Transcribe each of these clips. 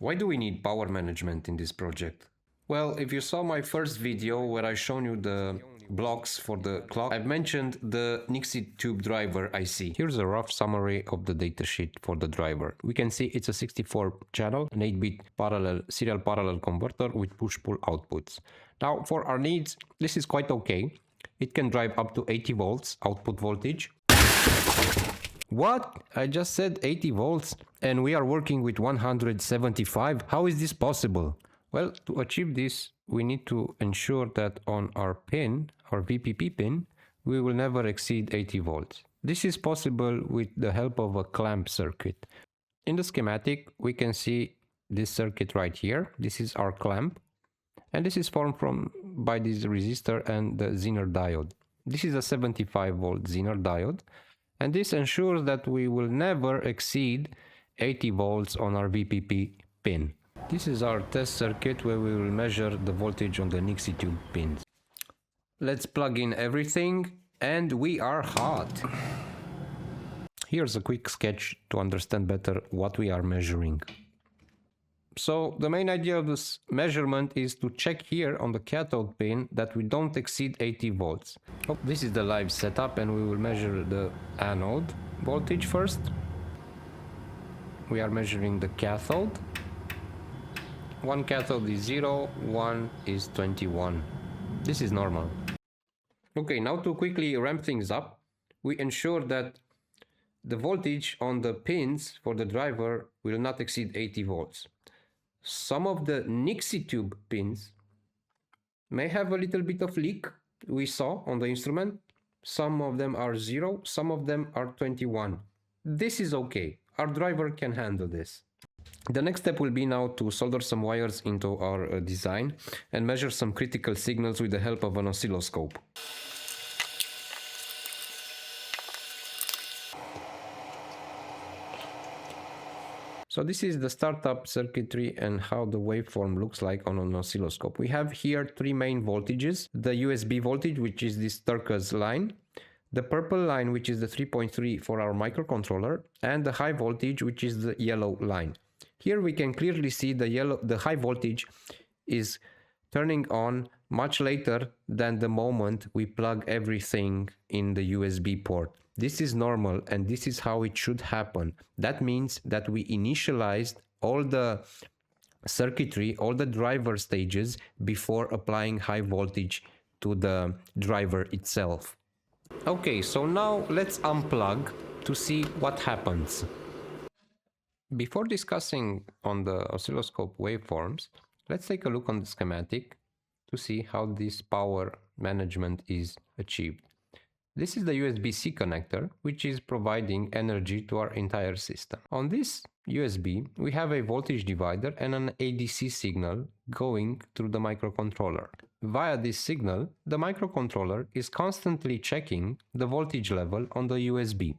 Why do we need power management in this project? Well, if you saw my first video where I shown you the blocks for the clock, I've mentioned the Nixie Tube driver IC. Here's a rough summary of the datasheet for the driver. We can see it's a 64 channel, an 8-bit serial parallel converter with push-pull outputs. Now, for our needs, this is quite okay. It can drive up to 80 volts output voltage. What? I just said 80 volts and we are working with 175. How is this possible? Well, to achieve this, we need to ensure that on our pin, our VPP pin, we will never exceed 80 volts. This is possible with the help of a clamp circuit. In the schematic, we can see this circuit right here. This is our clamp, and this is formed by this resistor and the Zener diode. This is a 75 volt Zener diode, and this ensures that we will never exceed 80 volts on our VPP pin. This is our test circuit where we will measure the voltage on the Nixie Tube pins. Let's plug in everything and we are hot. Here's a quick sketch to understand better what we are measuring. So the main idea of this measurement is to check here on the cathode pin that we don't exceed 80 volts. Oh, this is the live setup and we will measure the anode voltage first. We are measuring the cathode. One cathode is 0, one is 21. This is normal. Okay, now to quickly ramp things up, we ensure that the voltage on the pins for the driver will not exceed 80 volts. Some of the Nixie Tube pins may have a little bit of leak, we saw on the instrument. Some of them are 0, some of them are 21. This is okay, our driver can handle this. The next step will be now to solder some wires into our design and measure some critical signals with the help of an oscilloscope. So this is the startup circuitry and how the waveform looks like on an oscilloscope. We have here three main voltages: the USB voltage, which is this turquoise line, the purple line, which is the 3.3 for our microcontroller, and the high voltage, which is the yellow line. Here we can clearly see the high voltage is turning on much later than the moment we plug everything in the USB port. This is normal and this is how it should happen. That means that we initialized all the circuitry, all the driver stages before applying high voltage to the driver itself. Okay, so now let's unplug to see what happens. Before discussing on the oscilloscope waveforms, let's take a look on the schematic to see how this power management is achieved. This is the USB-C connector, which is providing energy to our entire system. On this USB, we have a voltage divider and an ADC signal going through the microcontroller. Via this signal, the microcontroller is constantly checking the voltage level on the USB.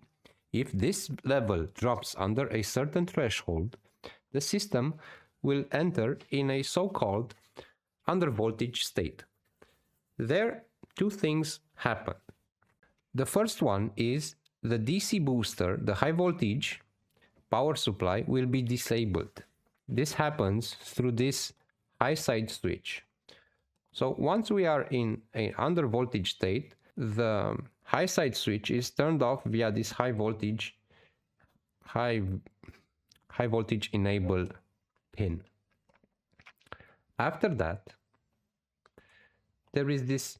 If this level drops under a certain threshold, the system will enter in a so-called undervoltage state. There, two things happen. The first one is the DC booster, the high voltage power supply, will be disabled. This happens through this high side switch. So once we are in an undervoltage state, the high side switch is turned off via this high voltage enabled pin. After that, there is this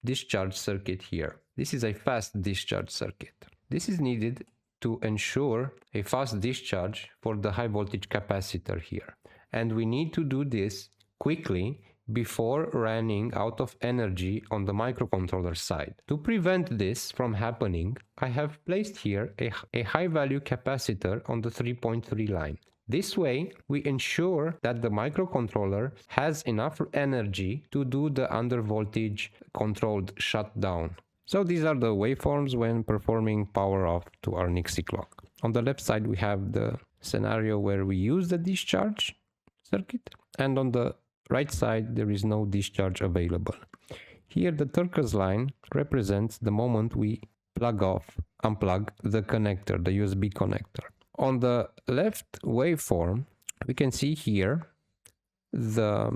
discharge circuit here. This is a fast discharge circuit. This is needed to ensure a fast discharge for the high voltage capacitor here. And we need to do this quickly before running out of energy on the microcontroller side. To prevent this from happening, I have placed here a high value capacitor on the 3.3 line. This way, we ensure that the microcontroller has enough energy to do the undervoltage controlled shutdown. So these are the waveforms when performing power off to our Nixie clock. On the left side, we have the scenario where we use the discharge circuit, and on the right side, there is no discharge available. Here, the turquoise line represents the moment we unplug the connector, the USB connector. On the left waveform, we can see here the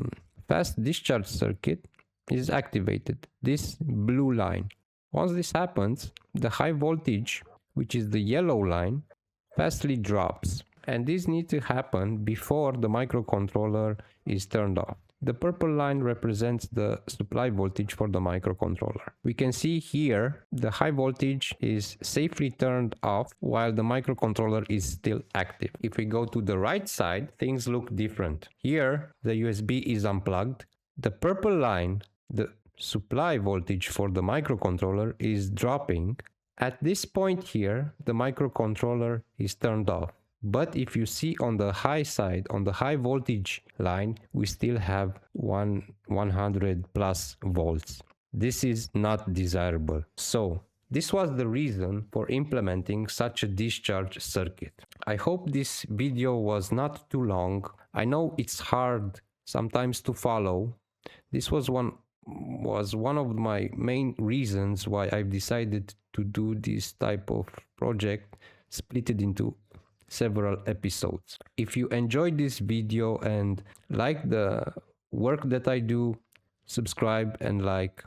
fast discharge circuit is activated, this blue line. Once this happens, the high voltage, which is the yellow line, fastly drops. And this needs to happen before the microcontroller is turned off. The purple line represents the supply voltage for the microcontroller. We can see here the high voltage is safely turned off while the microcontroller is still active. If we go to the right side, things look different. Here, the USB is unplugged. The purple line, the supply voltage for the microcontroller, is dropping. At this point here, the microcontroller is turned off. But if you see on the high side, on the high voltage line, we still have 100 plus volts. This is not desirable. So this was the reason for implementing such a discharge circuit. I hope this video was not too long. I know it's hard sometimes to follow. This was one of my main reasons why I've decided to do this type of project, split it into several episodes. If you enjoyed this video and like the work that I do, subscribe and like.